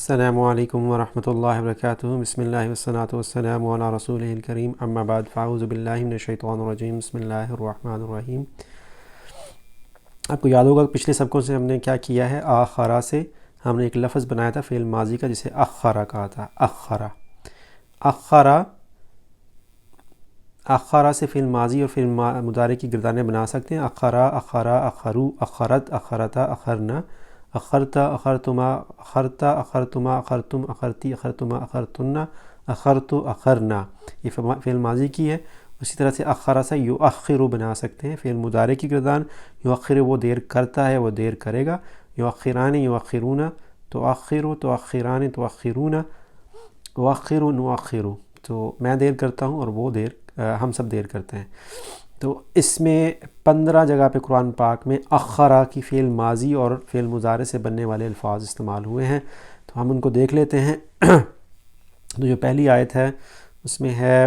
السلام علیکم ورحمۃ اللہ وبرکاتہ۔ بسم اللہ والصلاۃ والسلام علی رسول الکریم، اما بعد فاعوذ باللہ من الشیطان الرجیم، بسم اللہ الرحمن الرحیم۔ آپ کو یاد ہوگا کہ پچھلے سبقوں سے ہم نے کیا کیا ہے، آخرا سے ہم نے ایک لفظ بنایا تھا فعل ماضی کا جسے اخرا کہا تھا۔ اخرا سے فعل ماضی اور فعل مضارع کی گردانیں بنا سکتے ہیں۔ اخرا، اخرا، اخرو، اخرت، اخرتا، اخرنا، اخرتا، اخرتما، اخرتا، اخرتما، اخرتم، اخرتی، اخرتما، اخرتنا، اخرتو، اخرنا، یہ فعل ماضی کی ہے۔ اسی طرح سے اخرا سے یؤخر بنا سکتے ہیں فعل مضارع کی گردان۔ یؤخر وہ دیر کرتا ہے، وہ دیر کرے گا۔ یؤخران، یؤخرون، تؤخر، تؤخران، تؤخرون، اؤخر، نؤخر، تو میں دیر کرتا ہوں اور وہ دیر، ہم سب دیر کرتے ہیں۔ تو اس میں 15 جگہ پہ قرآن پاک میں اخرا کی فعل ماضی اور فعل مضارع سے بننے والے الفاظ استعمال ہوئے ہیں، تو ہم ان کو دیکھ لیتے ہیں۔ تو جو پہلی آیت ہے اس میں ہے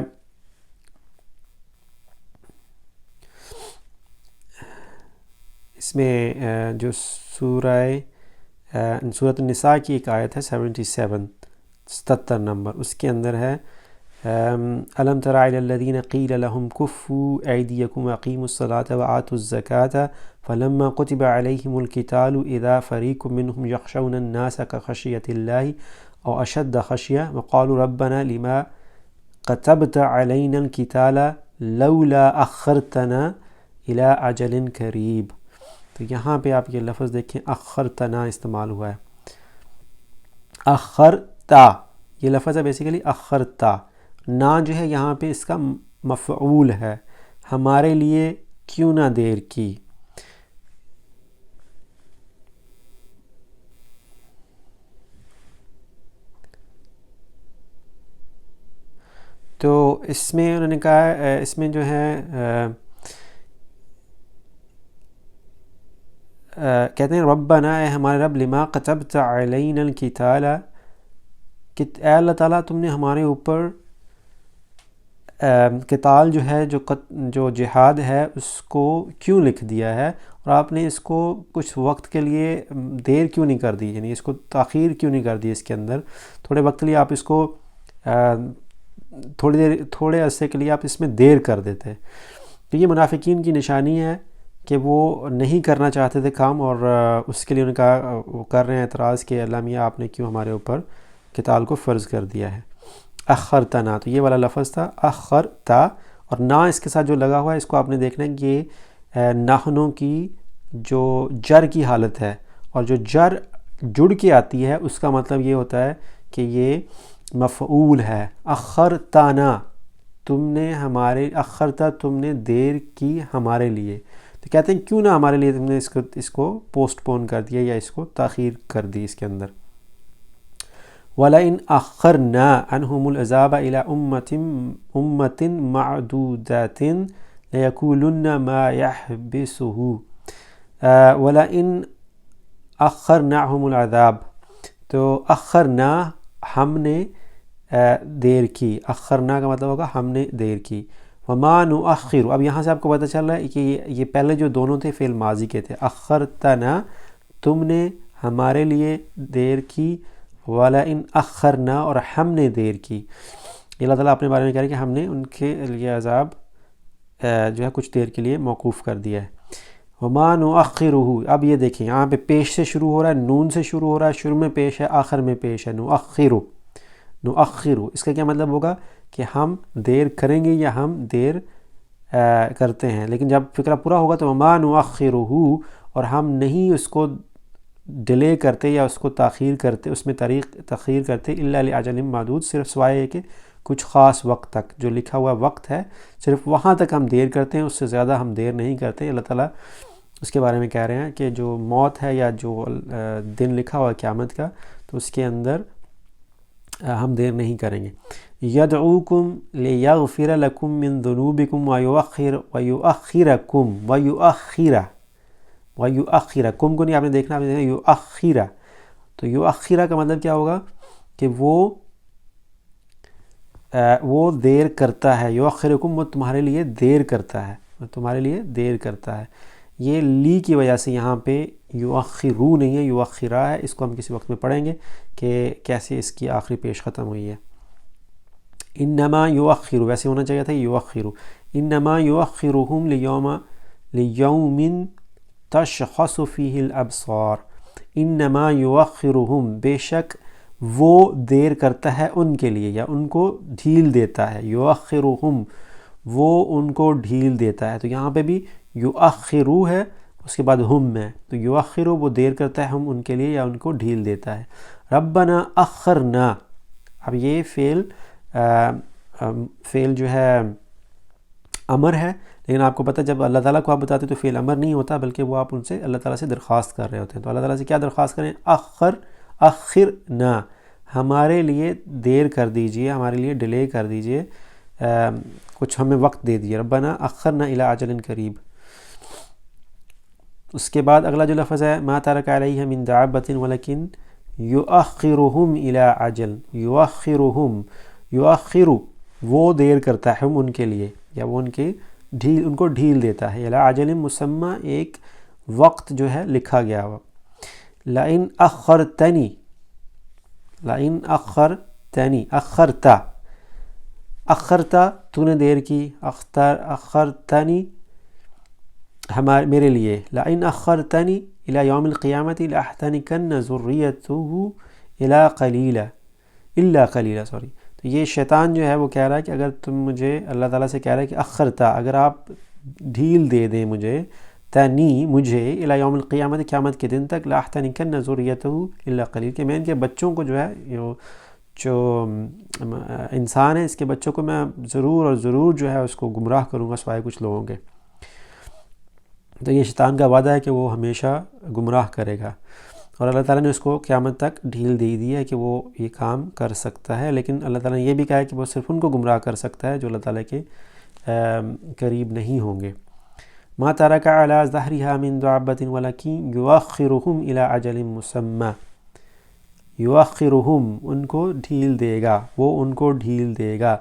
جو سورۃ النساء کی ایک آیت ہے 77 نمبر، اس کے اندر ہے الم تر الی الذین قیل لهم کفوا ایدیکم واقیموا الصلاة وآتوا الزکاة فلما کتب علیہم القتال اذا فریق منهم یخشون الناس کخشیۃ اللہ او اشد خشیہ وقالوا ربنا لما كتبت علینا القتال لولا اخرتنا الی اجل قریب۔ تو یہاں پہ آپ یہ لفظ دیکھیں، اخرتنا استعمال ہوا ہے۔ اخرتا یہ لفظ ہے بیسیکلی اخرتا، نا جو ہے یہاں پہ اس کا مفعول ہے، ہمارے لیے کیوں نہ دیر کی۔ تو اس میں انہوں نے کہا، اس میں جو ہے کہتے ہیں ربنا، اے ہمارے رب، لما كتبت علینا القتال، کہ اے اللہ تعالیٰ تم نے ہمارے اوپر قتال جو ہے، جو جہاد ہے، اس کو کیوں لکھ دیا ہے، اور آپ نے اس کو کچھ وقت کے لیے دیر کیوں نہیں کر دی، یعنی اس کو تاخیر کیوں نہیں کر دی، اس کے اندر تھوڑے وقت کے لیے آپ اس کو تھوڑے عرصے کے لیے آپ اس میں دیر کر دیتے۔ تو یہ منافقین کی نشانی ہے کہ وہ نہیں کرنا چاہتے تھے کام، اور اس کے لیے انہوں نے کہا، وہ کر رہے ہیں اعتراض کہ اللہ میاں آپ نے کیوں ہمارے اوپر قتال کو فرض کر دیا ہے۔ اخرتنا، تو یہ والا لفظ تھا اخرتا، اور نا اس کے ساتھ جو لگا ہوا ہے اس کو آپ نے دیکھنا ہے کہ یہ نحنوں کی جو جر کی حالت ہے، اور جو جر جڑ کے آتی ہے اس کا مطلب یہ ہوتا ہے کہ یہ مفعول ہے۔ اخرتانا، تم نے ہمارے، اخرتا تم نے دیر کی ہمارے لیے، تو کہتے ہیں کیوں نہ ہمارے لیے تم نے اس کو پوسٹ پون کر دیا یا اس کو تاخیر کر دی اس کے اندر۔ وَلَئِنْ أَخَّرْنَا عَنْهُمُ الْعَذَابَ إِلَىٰ أُمَّةٍ مَّعْدُودَةٍ لَيَقُولُنَّ مَا يَحْبِسُهُ وَلَئِنْ أَخَّرْنَاهُمُ الْعَذَابَ، تو اخرنا ہم نے دیر کی، اخرنا کا مطلب ہوگا ہم نے دیر کی۔ وما نؤخر، اب یہاں سے آپ کو پتہ چل رہا ہے کہ یہ پہلے جو دونوں تھے فعل ماضی کے تھے، اخرتنا تم نے ہمارے لیے دیر کی، وَلَئِنْ أَخَّرْنَا اور ہم نے دیر کی۔ اللہ تعالیٰ اپنے بارے میں کہہ رہے ہیں کہ ہم نے ان کے لیے عذاب جو ہے کچھ دیر کے لیے موقوف کر دیا ہے۔ وَمَا نُؤَخِّرُهُ، اب یہ دیکھیں یہاں پہ پیش سے شروع ہو رہا ہے، نون سے شروع ہو رہا ہے، شروع میں پیش ہے، آخر میں پیش ہے، نؤخر، اس کا کیا مطلب ہوگا کہ ہم دیر کریں گے یا ہم دیر کرتے ہیں، لیکن جب فقرہ پورا ہوگا تو وَمَا نُؤَخِّرُهُ، اور ہم نہیں اس کو ڈیلے کرتے یا اس کو تاخیر کرتے، اس میں تاخیر کرتے، الا لأجل معدود، صرف سوائے کہ کچھ خاص وقت تک، جو لکھا ہوا وقت ہے صرف وہاں تک ہم دیر کرتے ہیں، اس سے زیادہ ہم دیر نہیں کرتے۔ اللہ تعالیٰ اس کے بارے میں کہہ رہے ہیں کہ جو موت ہے یا جو دن لکھا ہوا قیامت کا، تو اس کے اندر ہم دیر نہیں کریں گے۔ یدعوکم لیغفر لکم من ذنوبکم ویؤخرکم کو نہیں آپ نے دیکھنا، آپ نے دیکھنا یؤخرہ، تو یؤخرہ کا مطلب کیا ہوگا کہ وہ دیر کرتا ہے، یؤخرکم وہ تمہارے لیے دیر کرتا ہے، وہ تمہارے لیے دیر کرتا ہے۔ یہ لی کی وجہ سے یہاں پہ یؤخرو نہیں ہے، یؤخرا ہے، اس کو ہم کسی وقت میں پڑھیں گے کہ کیسے اس کی آخری پیش ختم ہوئی ہے۔ انما یؤخر، ویسے ہونا چاہیے تھا یؤخر، انما یؤخرهم لیوم تشخص فیہ الابصار، انما یؤخرهم، بے شک وہ دیر کرتا ہے ان کے لیے یا ان کو ڈھیل دیتا ہے، یؤخرهم وہ ان کو ڈھیل دیتا ہے، تو یہاں پہ بھی یؤخرو ہے اس کے بعد ہم ہے، تو یؤخرو وہ دیر کرتا ہے ہم ان کے لیے یا ان کو ڈھیل دیتا ہے۔ ربنا اخرنا، اب یہ فعل جو ہے امر ہے، لیکن آپ کو پتہ جب اللہ تعالیٰ کو آپ بتاتے تو فعل امر نہیں ہوتا، بلکہ وہ آپ ان سے اللہ تعالیٰ سے درخواست کر رہے ہوتے ہیں، تو اللہ تعالیٰ سے کیا درخواست کریں؟ اخرنا، ہمارے لیے دیر کر دیجئے، ہمارے لیے ڈیلے کر دیجئے، کچھ ہمیں وقت دے دیجئے، ربنا اخرنا الی اجل قریب۔ اس کے بعد اگلا جو لفظ ہے ما ترک علیہ من دابۃ ولکن یؤخرہم الی اجل، یؤخرہم، یؤخر وہ دیر کرتا ہے ہم ان کے لیے یا وہ ان کو ڈھیل دیتا ہے، الی اجل مسمی، ایک وقت جو ہے لکھا گیا ہوا۔ لئن اخرتنی، لئن اخرتنی، اخرتا تو نے دیر کی، اخرتنی میرے لیے، لئن اخرتنی الی یوم القیامۃ لاحتنکن ذریتہ الا قلیلا، تو یہ شیطان جو ہے وہ کہہ رہا ہے کہ اگر تم مجھے، اللہ تعالیٰ سے کہہ رہا ہے کہ اخرتا، اگر آپ ڈھیل دے دیں مجھے، تنی مجھے، الی یوم القیامت، قیامت کے دن تک، لاحتنکن ذریتہ الا قلیل، کہ میں ان کے بچوں کو جو ہے، جو انسان ہے اس کے بچوں کو میں ضرور اور ضرور جو ہے اس کو گمراہ کروں گا سوائے کچھ لوگوں کے۔ تو یہ شیطان کا وعدہ ہے کہ وہ ہمیشہ گمراہ کرے گا، اور اللہ تعالیٰ نے اس کو قیامت تک ڈھیل دے دی ہے کہ وہ یہ کام کر سکتا ہے، لیکن اللہ تعالیٰ نے یہ بھی کہا ہے کہ وہ صرف ان کو گمراہ کر سکتا ہے جو اللہ تعالیٰ کے قریب نہیں ہوں گے۔ ما ترک علی ظہرها من دابۃ ولکن یؤخرہم الی اجل مسمی، یؤخرہم ان کو ڈھیل دے گا، وہ ان کو ڈھیل دے گا،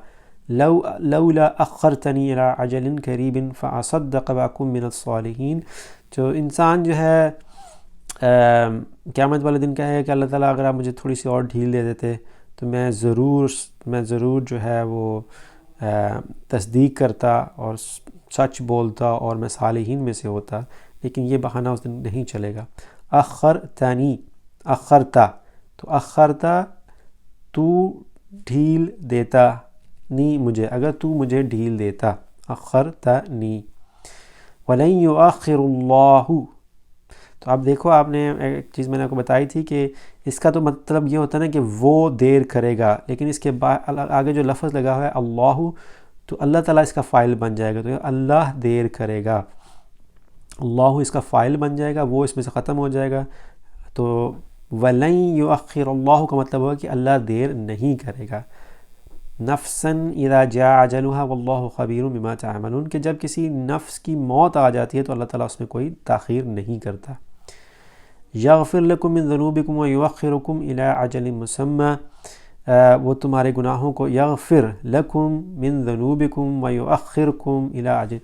لولا اخرتنی الی اجل قریب فاصدق واکن من الصالحین، جو انسان جو ہے قیامت والے دن کہے کہ اللہ تعالیٰ اگر آپ مجھے تھوڑی سی اور ڈھیل دے دیتے تو میں ضرور جو ہے وہ تصدیق کرتا اور سچ بولتا اور میں صالحین میں سے ہوتا، لیکن یہ بہانہ اس دن نہیں چلے گا۔ اخرتنی، اخرتا، تو اخرتا تو ڈھیل دیتا، نی مجھے، اگر تو مجھے ڈھیل دیتا، اخرتنی، ولن یؤخر اللہ، تو اب دیکھو آپ نے ایک چیز میں نے آپ کو بتائی تھی کہ اس کا تو مطلب یہ ہوتا ہے نا کہ وہ دیر کرے گا، لیکن اس کے بعد آگے جو لفظ لگا ہوا ہے اللہ، تو اللہ تعالیٰ اس کا فاعل بن جائے گا، تو اللہ دیر کرے گا، اللہ اس کا فاعل بن جائے گا، وہ اس میں سے ختم ہو جائے گا، تو وَلَن يُؤَخِّرَ اللہ کا مطلب ہوگا کہ اللہ دیر نہیں کرے گا۔ نفساً اذا جاء اجلها واللہ خبیر بما تعملون، کہ جب کسی نفس کی موت آ جاتی ہے تو اللہ تعالیٰ اس میں کوئی تاخیر نہیں کرتا۔ یغفر لکم من ذنوبکم ویؤخرکم الی اجل مسمی، وہ تمہارے گناہوں کو، یغفر لکم من ذنوبکم ویؤخرکم الی اجل،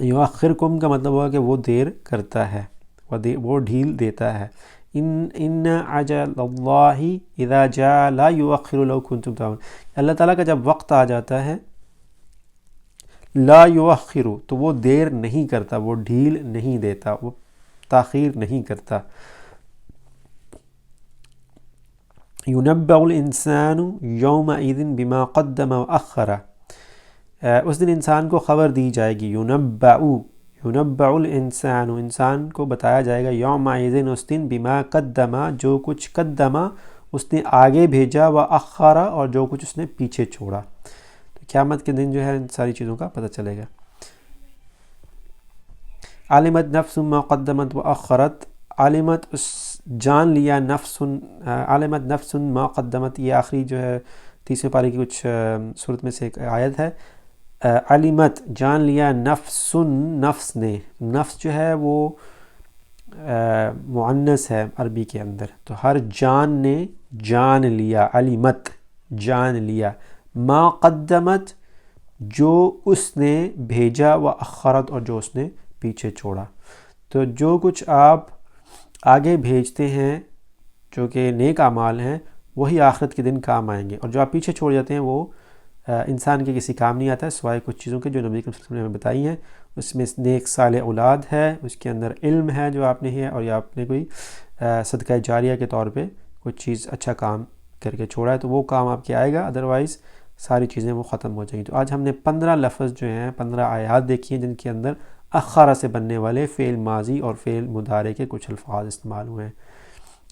یؤخرکم کا مطلب ہوا کہ وہ دیر کرتا ہے، وہ ڈھیل دیتا ہے۔ ان اجل اللہ اذا جاء لا یؤخر لو کنتم تعلمون، اللہ تعالیٰ کا جب وقت آ جاتا ہے لا یؤخر، تو وہ دیر نہیں کرتا، وہ ڈھیل نہیں دیتا، وہ تاخیر نہیں کرتا۔ ینبأ الانسان یومئذ بما قدم واخر، اس دن انسان کو خبر دی جائے گی، ینبأ الانسان، انسان کو بتایا جائے گا، یومئذ اس دن، بما قدم جو کچھ، قدم اس نے آگے بھیجا، واخر اور جو کچھ اس نے پیچھے چھوڑا، تو قیامت کے دن جو ہے ان ساری چیزوں کا پتہ چلے گا۔ علمت نفس ما قدمت واخرت، علمت اس جان لیا، علمت نفس ما قدمت، یہ آخری جو ہے تیسرے پارے کی کچھ صورت میں سے ایک آیت ہے۔ علمت جان لیا، نفس نے، نفس جو ہے وہ مؤنث ہے عربی کے اندر، تو ہر جان نے جان لیا، علمت جان لیا، ما قدمت جو اس نے بھیجا و اخرت، اور جو اس نے پیچھے چھوڑا. تو جو کچھ آپ آگے بھیجتے ہیں جو کہ نیک اعمال ہیں وہی آخرت کے دن کام آئیں گے، اور جو آپ پیچھے چھوڑ جاتے ہیں وہ انسان کے کسی کام نہیں آتا ہے سوائے کچھ چیزوں کے جو نبی کریم صلی اللہ علیہ وسلم نے ہمیں بتائی ہیں. اس میں نیک صالح اولاد ہے، اس کے اندر علم ہے جو آپ نے ہے، اور یا آپ نے کوئی صدقہ جاریہ کے طور پہ کچھ چیز اچھا کام کر کے چھوڑا ہے تو وہ کام آپ کے آئے گا، ادروائز ساری چیزیں وہ ختم ہو جائیں گی. تو آج ہم نے 15 لفظ جو ہیں 15 آیات دیکھی ہیں جن کے اندر اخرہ سے بننے والے فعل ماضی اور فعل مضارع کے کچھ الفاظ استعمال ہوئے ہیں.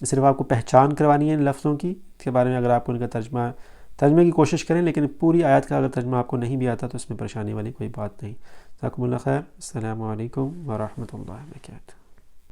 صرف آپ کو پہچان کروانی ہے ان لفظوں کی، اس کے بارے میں اگر آپ ان کا ترجمے کی کوشش کریں، لیکن پوری آیات کا اگر ترجمہ آپ کو نہیں بھی آتا تو اس میں پریشانی والی کوئی بات نہیں. جزاکم اللہ خیر. السلام علیکم ورحمۃ اللہ وبرکاتہ.